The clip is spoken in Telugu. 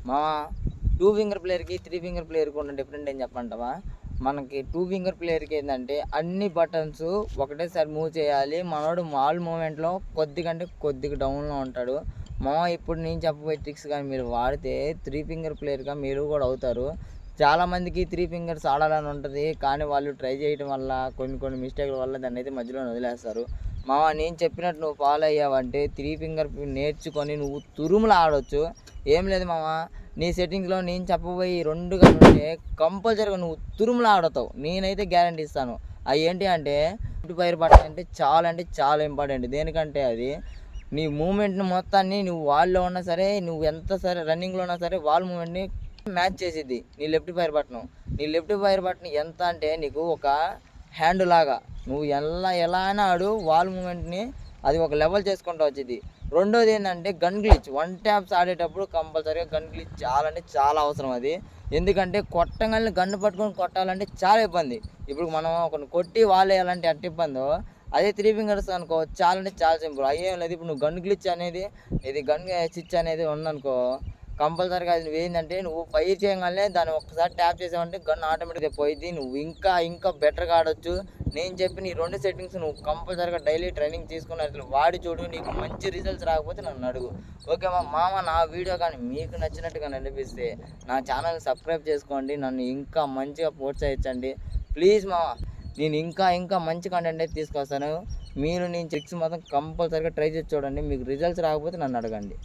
మా 2 ఫింగర్ ప్లేయర్కి 3 ఫింగర్ ప్లేయర్కి ఉన్న డిఫరెంట్ ఏం చెప్పంటావా? మనకి 2 ఫింగర్ ప్లేయర్కి ఏంటంటే అన్ని బటన్స్ ఒకటేసారి మూవ్ చేయాలి. మనోడు మాల్ మూమెంట్లో కొద్దిగా డౌన్లో ఉంటాడు. ఇప్పుడు నేను చెప్పబోయే ట్రిక్స్ కానీ మీరు వాడితే 3 ఫింగర్ ప్లేయర్గా మీరు కూడా అవుతారు. చాలామందికి 3 ఫింగర్స్ ఆడాలని ఉంటుంది, కానీ వాళ్ళు ట్రై చేయడం వల్ల కొన్ని మిస్టేక్ల వల్ల దాన్ని అయితే మధ్యలో వదిలేస్తారు. నేను చెప్పినట్టు నువ్వు ఫాలో అయ్యావంటే 3 ఫింగర్ నేర్చుకొని నువ్వు తురుములు ఆడవచ్చు. ఏం లేదు నీ సెట్టింగ్స్లో నేను చెప్పబోయి 2 కానీ ఉంటే కంపల్సరీగా నువ్వు తురుములు ఆడతావు. నేనైతే గ్యారంటీ ఇస్తాను. అవి ఏంటి అంటే ఫైర్ బటన్ అంటే చాలా ఇంపార్టెంట్. దేనికంటే అది నీ మూమెంట్ని మొత్తాన్ని నువ్వు వాల్లో ఉన్నా సరే, నువ్వు ఎంత సరే రన్నింగ్లో ఉన్నా సరే వాల్ మూమెంట్ని మ్యాచ్ చేసిద్ది నీ లెఫ్ట్ ఫైర్ బటన్. ఎంత అంటే నీకు ఒక హ్యాండ్ లాగా నువ్వు ఎలా అయినా ఆడు, వాల్ మూమెంట్ని అది ఒక లెవెల్ చేసుకుంటూ వచ్చింది. రెండోది ఏంటంటే గన్ గ్లిచ్. 1 ట్యాప్స్ ఆడేటప్పుడు కంపల్సరీగా గన్ గ్లిచ్ చాలా అవసరం అది. ఎందుకంటే కొట్టగానే గన్ను పట్టుకొని కొట్టాలంటే చాలా ఇబ్బంది. ఇప్పుడు మనం ఒకరిని కొట్టి వాళ్ళు వేయాలంటే ఎట్ట ఇబ్బందో, అదే 3 ఫింగర్స్ అనుకో చాలా సింపుల్. అయ్యేం లేదు. ఇప్పుడు నువ్వు గన్ గ్లిచ్ అనేది గన్ స్విచ్ అనేది ఉందనుకో, కంపల్సరీగా అది ఏంటంటే నువ్వు ఫైర్ చేయగానే దాన్ని ఒక్కసారి ట్యాప్ చేసావంటే గన్ ఆటోమేటిక్గా పోయిద్ది. నువ్వు ఇంకా బెటర్గా ఆడొచ్చు. నేను చెప్పిన ఈ 2 సెట్టింగ్స్ నువ్వు కంపల్సరీగా డైలీ ట్రైనింగ్ తీసుకుని వాడి చూడు. నీకు మంచి రిజల్ట్స్ రాకపోతే నన్ను అడుగు. ఓకే నా వీడియో కానీ మీకు నచ్చినట్టుగా అనిపిస్తే నా ఛానల్ని సబ్స్క్రైబ్ చేసుకోండి. నన్ను ఇంకా మంచిగా ప్రోత్సహించండి ప్లీజ్ నేను ఇంకా మంచి కంటెంట్ అయితే తీసుకొస్తాను. మీరు నేను ట్రిక్స్ మాత్రం కంపల్సరీగా ట్రై చేసి చూడండి. మీకు రిజల్ట్స్ రాకపోతే నన్ను అడగండి.